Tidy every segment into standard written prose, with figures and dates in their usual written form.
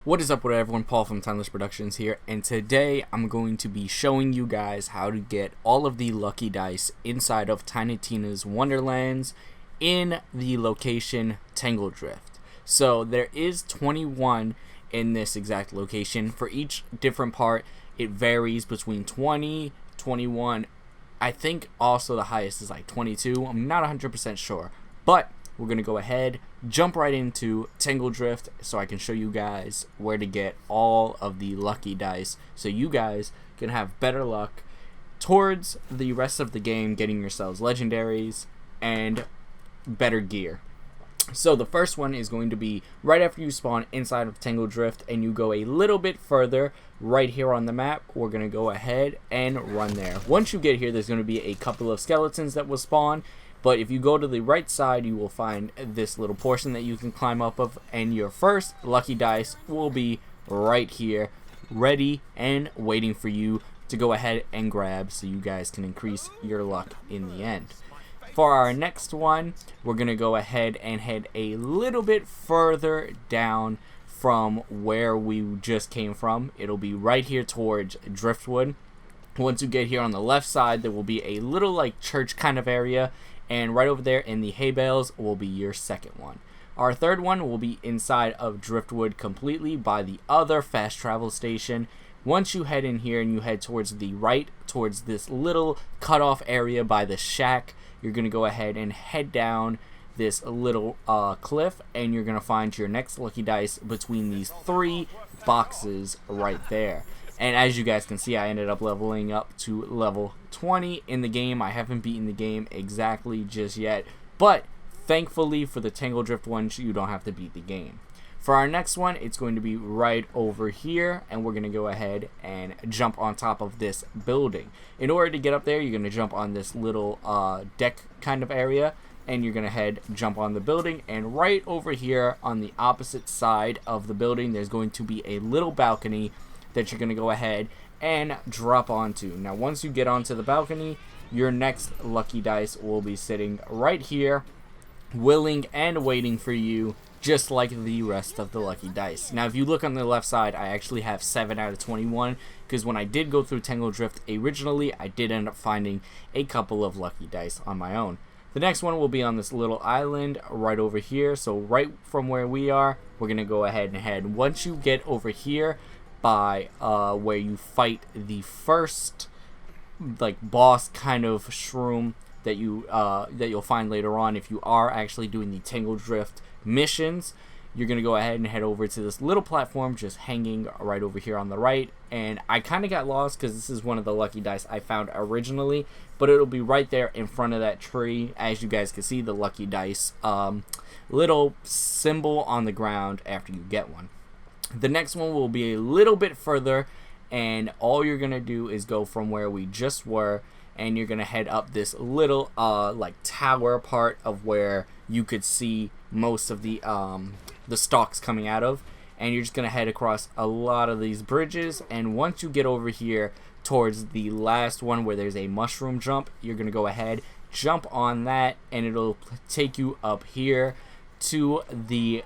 What is up with everyone? Paul from Tangledrift Productions here, and today I'm going to be showing you guys how to get all of the lucky dice inside of Tiny Tina's Wonderlands in the location Tangledrift. So there is 21 in this exact location. For each different part, it varies between 20, 21. I think also the highest is like 22. I'm not 100% sure, but we're going to go ahead, jump right into Tangledrift so I can show you guys where to get all of the lucky dice so you guys can have better luck towards the rest of the game, getting yourselves legendaries and better gear. So the first one is going to be right after you spawn inside of Tangledrift and you go a little bit further right here on the map. We're going to go ahead and run there. Once you get here, there's going to be a couple of skeletons that will spawn. But if you go to the right side, you will find this little portion that you can climb up of, and your first lucky dice will be right here, ready and waiting for you to go ahead and grab so you guys can increase your luck in the end. For our next one, we're going to go ahead and head a little bit further down from where we just came from. It'll be right here towards Driftwood. Once you get here on the left side, there will be a little like church kind of area, and right over there in the hay bales will be your second one. Our third one will be inside of Driftwood completely by the other fast travel station. Once you head in here and you head towards the right, towards this little cutoff area by the shack, you're going to go ahead and head down this little cliff, and you're going to find your next lucky dice between these three boxes right there. And as you guys can see, I ended up leveling up to level 20 in the game. I haven't beaten the game exactly just yet, but thankfully for the Tangledrift ones, you don't have to beat the game. For our next one, it's going to be right over here, and we're going to go ahead and jump on top of this building. In order to get up there, you're going to jump on this little deck kind of area, and you're going to jump on the building, and right over here on the opposite side of the building, there's going to be a little balcony that you're going to go ahead and drop onto. Now once you get onto the balcony, your next lucky dice will be sitting right here, willing and waiting for you, just like the rest of the lucky dice. Now if you look on the left side, I actually have 7 out of 21, because when I did go through Tangledrift originally, I did end up finding a couple of lucky dice on my own. The next one will be on this little island right over here. So right from where we are, we're going to go ahead and head. Once you get over here by where you fight the first like boss kind of shroom that you'll find later on, if you are actually doing the Tangledrift missions, you're gonna go ahead and head over to this little platform just hanging right over here on the right. And I kind of got lost because this is one of the lucky dice I found originally, but it'll be right there in front of that tree. As you guys can see, the lucky dice little symbol on the ground after you get one. The next one will be a little bit further, and all you're going to do is go from where we just were, and you're going to head up this little like tower part of where you could see most of the stalks coming out of, and you're just going to head across a lot of these bridges. And once you get over here towards the last one where there's a mushroom jump, you're going to go ahead, jump on that, and it'll take you up here to the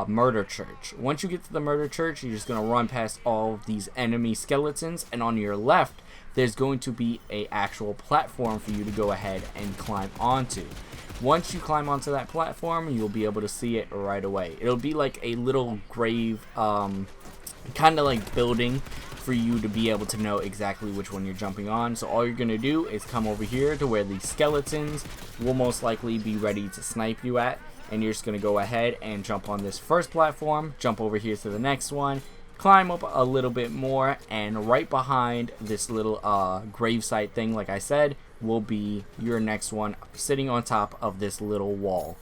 murder church. Once you get to the murder church, you're just going to run past all of these enemy skeletons, and on your left there's going to be a actual platform for you to go ahead and climb onto. Once you climb onto that platform, you'll be able to see it right away. It'll be like a little grave kind of like building for you to be able to know exactly which one you're jumping on. So all you're going to do is come over here to where the skeletons will most likely be ready to snipe you at, and you're just going to go ahead and jump on this first platform, jump over here to the next one, climb up a little bit more, and right behind this little gravesite thing, like I said, will be your next one sitting on top of this little wall.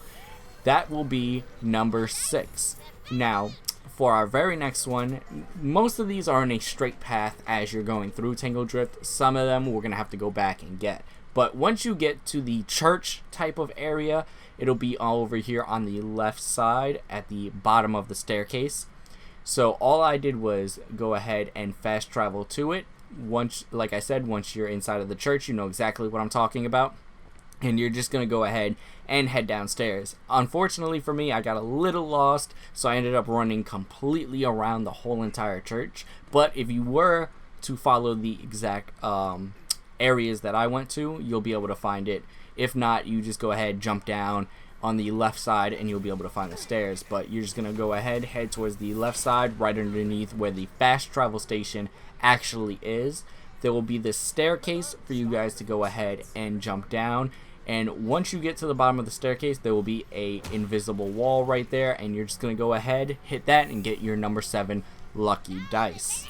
That will be number 6. Now for our very next one, most of these are in a straight path as you're going through Tangledrift. Some of them we're going to have to go back and get. But once you get to the church type of area, it'll be all over here on the left side at the bottom of the staircase. So all I did was go ahead and fast travel to it. Once, like I said, once you're inside of the church, you know exactly what I'm talking about. and you're just going to go ahead and head downstairs. Unfortunately for me, I got a little lost, so I ended up running completely around the whole entire church. But if you were to follow the exact areas that I went to, you'll be able to find it. If not, you just go ahead, jump down on the left side, and you'll be able to find the stairs. But you're just going to go ahead, head towards the left side, right underneath where the fast travel station actually is. There will be this staircase for you guys to go ahead and jump down. And once you get to the bottom of the staircase, there will be a invisible wall right there, and you're just going to go ahead, hit that, and get your number 7 lucky dice.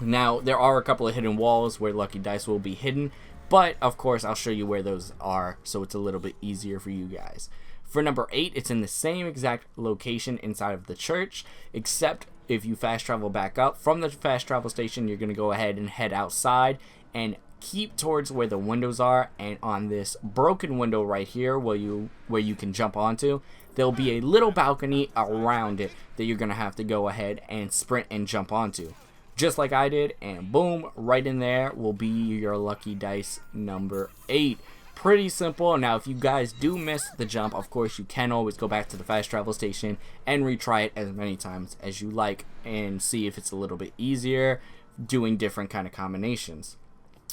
Now, there are a couple of hidden walls where lucky dice will be hidden, but of course I'll show you where those are, so it's a little bit easier for you guys. For number 8, it's in the same exact location inside of the church, except if you fast travel back up from the fast travel station, you're going to go ahead and head outside and keep towards where the windows are, and on this broken window right here where you can jump onto, there'll be a little balcony around it that you're gonna have to go ahead and sprint and jump onto, just like I did, and boom, right in there will be your lucky dice number 8. Pretty simple. Now if you guys do miss the jump, of course you can always go back to the fast travel station and retry it as many times as you like and see if it's a little bit easier doing different kind of combinations.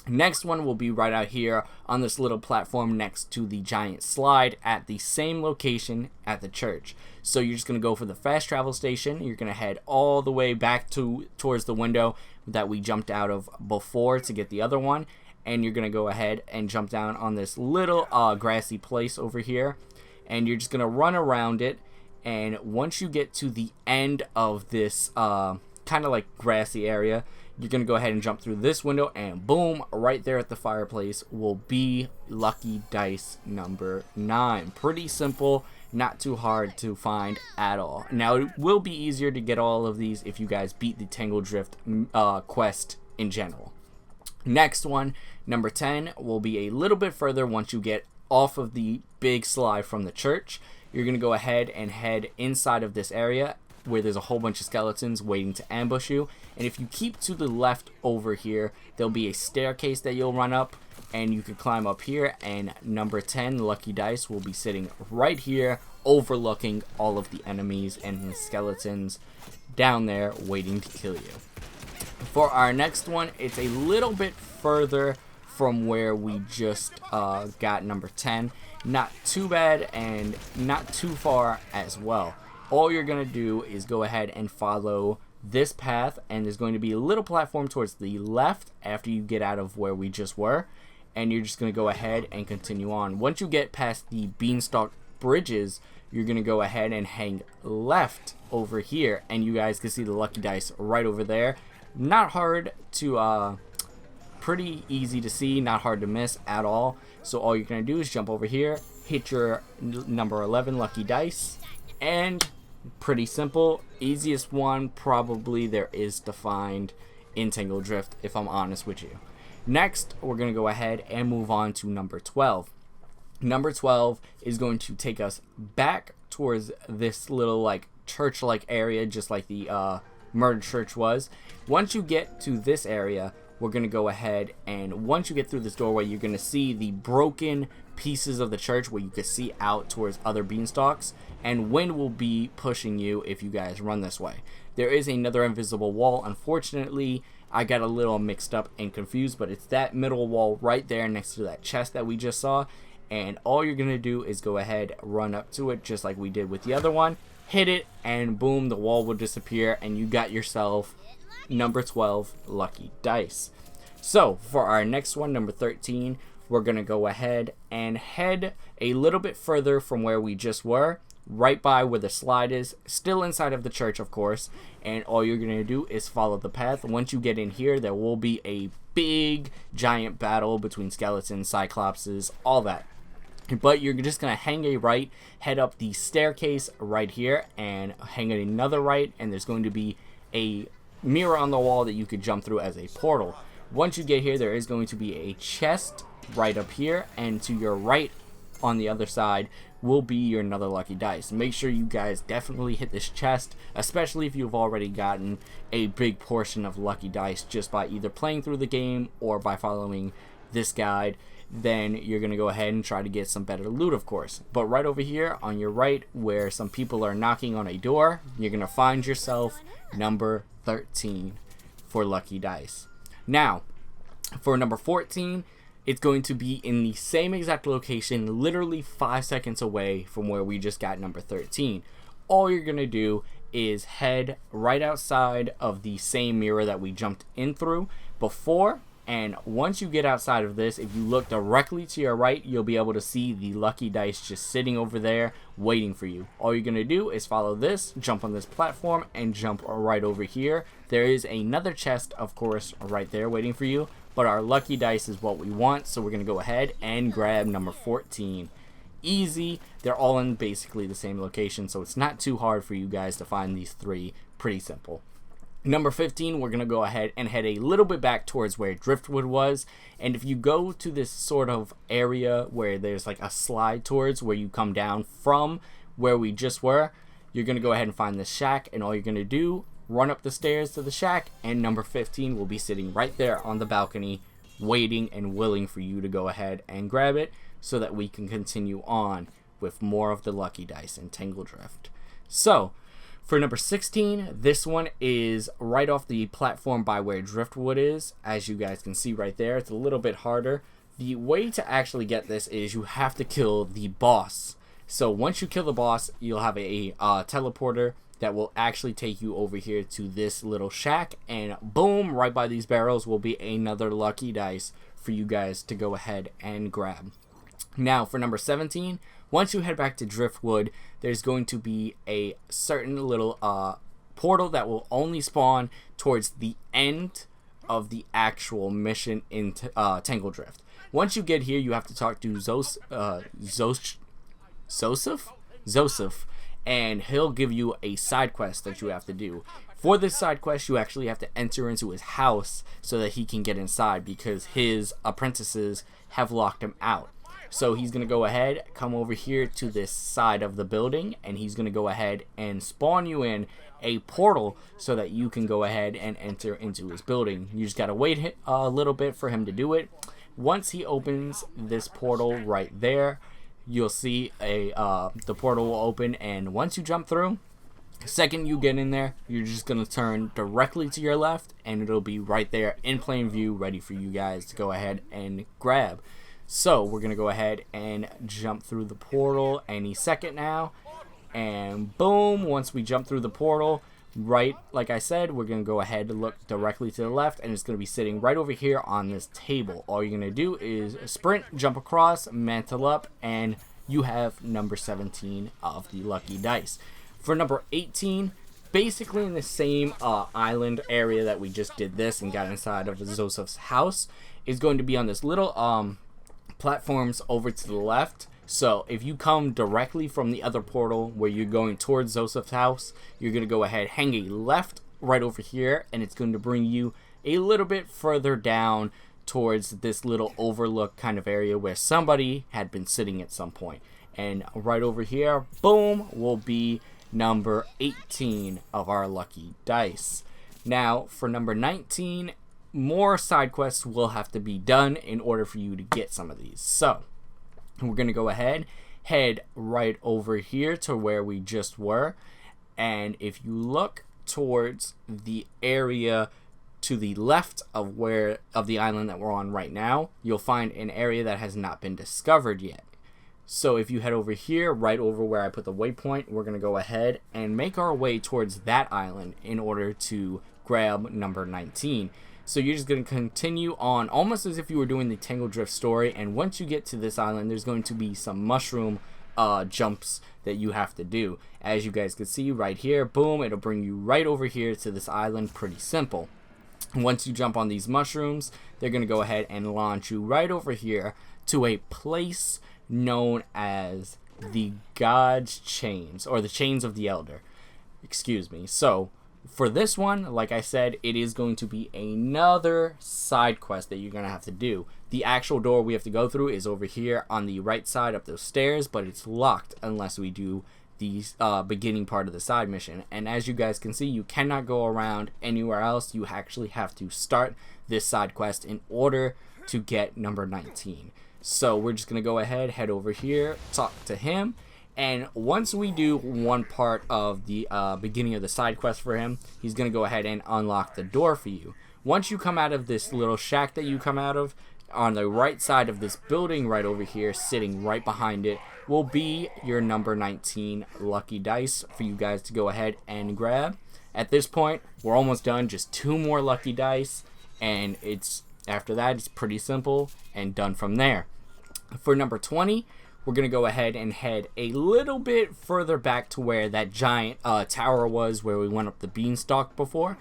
Next one will be right out here on this little platform next to the giant slide at the same location at the church. So you're just going to go for the fast travel station. You're going to head all the way back towards the window that we jumped out of before to get the other one. And you're going to go ahead and jump down on this little grassy place over here. And you're just going to run around it. And once you get to the end of this kind of like grassy area, you're going to go ahead and jump through this window, and boom, right there at the fireplace will be lucky dice number 9. Pretty simple, not too hard to find at all. Now, it will be easier to get all of these if you guys beat the Tangledrift quest in general. Next one, number 10, will be a little bit further once you get off of the big slide from the church. You're going to go ahead and head inside of this area where there's a whole bunch of skeletons waiting to ambush you. And if you keep to the left over here, there'll be a staircase that you'll run up, and you can climb up here, and number 10 lucky dice will be sitting right here overlooking all of the enemies and the skeletons down there waiting to kill you. For our next one, it's a little bit further from where we just got number 10. Not too bad and not too far as well. All you're going to do is go ahead and follow this path, and there's going to be a little platform towards the left after you get out of where we just were, and you're just going to go ahead and continue on. Once you get past the beanstalk bridges, you're going to go ahead and hang left over here, and you guys can see the lucky dice right over there. Not hard to pretty easy to see, not hard to miss at all. So all you're going to do is jump over here, hit your number 11 lucky dice, and pretty simple. Easiest one probably there is to find in Tangledrift, if I'm honest with you. Next, we're going to go ahead and move on to number 12. Number 12 is going to take us back towards this little like church-like area, just like the murder church was. Once you get to this area, we're going to go ahead, and once you get through this doorway, you're going to see the broken pieces of the church where you can see out towards other beanstalks, and wind will be pushing you if you guys run this way. There is another invisible wall. Unfortunately, I got a little mixed up and confused, but it's that middle wall right there next to that chest that we just saw, and all you're going to do is go ahead, run up to it just like we did with the other one, hit it, and boom, the wall will disappear, and you got yourself number 12 lucky dice. So for our next one, number 13, we're going to go ahead and head a little bit further from where we just were, right by where the slide is, still inside of the church, of course, and all you're going to do is follow the path. Once you get in here, there will be a big giant battle between skeletons, cyclopses, all that. But you're just going to hang a right, head up the staircase right here, and hang another right, and there's going to be a mirror on the wall that you could jump through as a portal. Once you get here, there is going to be a chest right up here, and to your right on the other side will be your another lucky dice. Make sure you guys definitely hit this chest, especially if you've already gotten a big portion of lucky dice just by either playing through the game or by following this guide. then you're going to go ahead and try to get some better loot, of course. But right over here on your right, where some people are knocking on a door, you're going to find yourself number 13 for lucky dice. Now, for number 14, it's going to be in the same exact location, literally 5 seconds away from where we just got number 13. All you're going to do is head right outside of the same mirror that we jumped in through before, and once you get outside of this, if you look directly to your right, you'll be able to see the lucky dice just sitting over there waiting for you. All you're going to do is follow this, jump on this platform, and jump right over here. There is another chest, of course, right there waiting for you, but our lucky dice is what we want, so we're going to go ahead and grab number 14. Easy. They're all in basically the same location, so it's not too hard for you guys to find these three. Pretty simple. Number 15, we're going to go ahead and head a little bit back towards where Driftwood was, and if you go to this sort of area where there's like a slide towards where you come down from where we just were, you're going to go ahead and find this shack, and all you're going to do, run up the stairs to the shack, and number 15 will be sitting right there on the balcony waiting and willing for you to go ahead and grab it so that we can continue on with more of the lucky dice in Tangledrift. So, for number 16, this one is right off the platform by where Driftwood is. As you guys can see right there, it's a little bit harder. The way to actually get this is you have to kill the boss. So once you kill the boss, you'll have a teleporter that will actually take you over here to this little shack, and boom, right by these barrels will be another lucky dice for you guys to go ahead and grab. Now for number 17, once you head back to Driftwood, there's going to be a certain little portal that will only spawn towards the end of the actual mission in Tangledrift. Once you get here, you have to talk to Zoseph, and he'll give you a side quest that you have to do. For this side quest, you actually have to enter into his house so that he can get inside, because his apprentices have locked him out. So he's going to go ahead, come over here to this side of the building, and he's going to go ahead and spawn you in a portal so that you can go ahead and enter into his building. You just got to wait a little bit for him to do it. Once he opens this portal right there, you'll see the portal will open, and once you jump through, the second you get in there, you're just going to turn directly to your left, and it'll be right there in plain view, ready for you guys to go ahead and grab. So we're going to go ahead and jump through the portal any second now. And boom, once we jump through the portal, right, like I said, we're going to go ahead and look directly to the left, and it's going to be sitting right over here on this table. All you're going to do is sprint, jump across, mantle up, and you have number 17 of the lucky dice. For number 18, basically in the same island area that we just did this and got inside of Joseph's house, is going to be on this little platforms over to the left. So if you come directly from the other portal where you're going towards Joseph's house, you're going to go ahead, hang a left right over here, and it's going to bring you a little bit further down towards this little overlook kind of area where somebody had been sitting at some point. And right over here, boom, will be number 18 of our lucky dice. Now for number 19, more side quests will have to be done in order for you to get some of these. So we're going to go ahead, head right over here to where we just were, and if you look towards the area to the left of the island that we're on right now, you'll find an area that has not been discovered yet. So if you head over here, right over where I put the waypoint, we're going to go ahead and make our way towards that island in order to grab number 19. So you're just going to continue on almost as if you were doing the Tangledrift story, and once you get to this island, there's going to be some mushroom jumps that you have to do. As you guys can see right here, boom, it'll bring you right over here to this island. Pretty simple. Once you jump on these mushrooms, they're going to go ahead and launch you right over here to a place known as the God's Chains, or the Chains of the Elder. Excuse me. So for this one, like I said, it is going to be another side quest that you're going to have to do. The actual door we have to go through is over here on the right side up those stairs, but it's locked unless we do the beginning part of the side mission. And as you guys can see, you cannot go around anywhere else. You actually have to start this side quest in order to get number 19. So we're just going to go ahead, head over here, talk to him. And once we do one part of the beginning of the side quest for him, he's going to go ahead and unlock the door for you. Once you come out of this little shack that you come out of, on the right side of this building right over here, sitting right behind it, will be your number 19 lucky dice for you guys to go ahead and grab. At this point, we're almost done. Just 2 more lucky dice, and after that, it's pretty simple and done from there. For number 20, we're going to go ahead and head a little bit further back to where that giant tower was, where we went up the beanstalk before,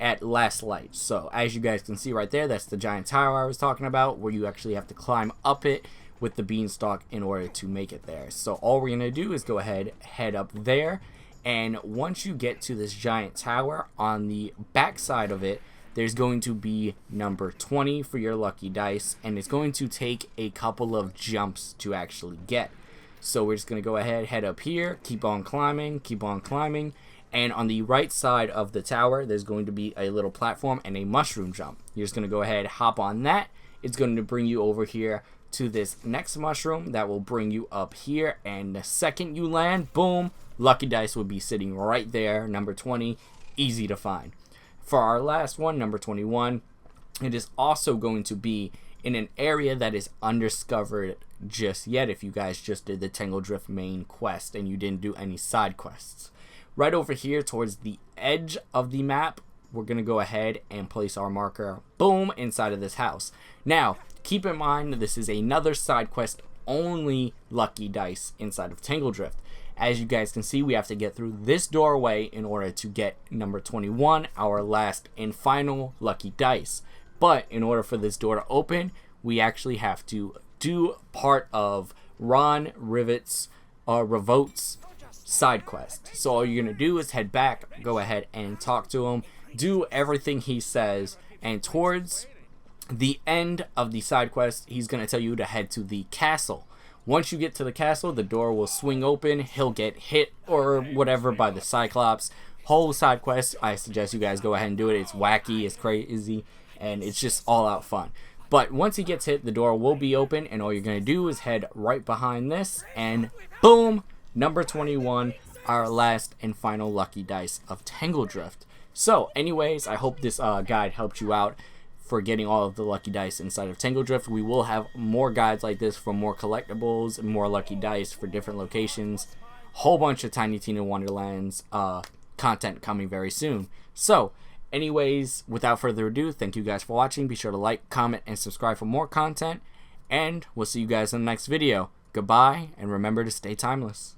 at last light. So as you guys can see right there, that's the giant tower I was talking about, where you actually have to climb up it with the beanstalk in order to make it there. So all we're going to do is go ahead, head up there, and once you get to this giant tower, on the back side of it, there's going to be number 20 for your lucky dice, and it's going to take a couple of jumps to actually get. So we're just going to go ahead, head up here, keep on climbing, and on the right side of the tower, there's going to be a little platform and a mushroom jump. You're just going to go ahead, hop on that. It's going to bring you over here to this next mushroom that will bring you up here, and the second you land, boom, lucky dice will be sitting right there, number 20, easy to find. For our last one, number 21, it is also going to be in an area that is undiscovered just yet if you guys just did the Tangledrift main quest and you didn't do any side quests. Right over here towards the edge of the map, we're going to go ahead and place our marker, boom, inside of this house. Now, keep in mind this is another side quest only lucky dice inside of Tangledrift. As you guys can see, we have to get through this doorway in order to get number 21, our last and final lucky dice. But in order for this door to open, we actually have to do part of Ron Rivet's Revote's side quest. So all you're going to do is head back, go ahead and talk to him, do everything he says, and towards the end of the side quest, he's going to tell you to head to the castle. Once you get to the castle, the door will swing open, he'll get hit or whatever by the Cyclops. Whole side quest, I suggest you guys go ahead and do it. It's wacky, it's crazy, and it's just all out fun. But once he gets hit, the door will be open, and all you're going to do is head right behind this, and boom, number 21, our last and final lucky dice of Tangledrift. So anyways, I hope this guide helped you out for getting all of the lucky dice inside of Tangledrift. We will have more guides like this for more collectibles and more lucky dice for different locations. Whole bunch of Tiny Tina Wonderlands content coming very soon. So anyways, without further ado, thank you guys for watching. Be sure to like, comment, and subscribe for more content, and we'll see you guys in the next video. Goodbye, and remember to stay timeless.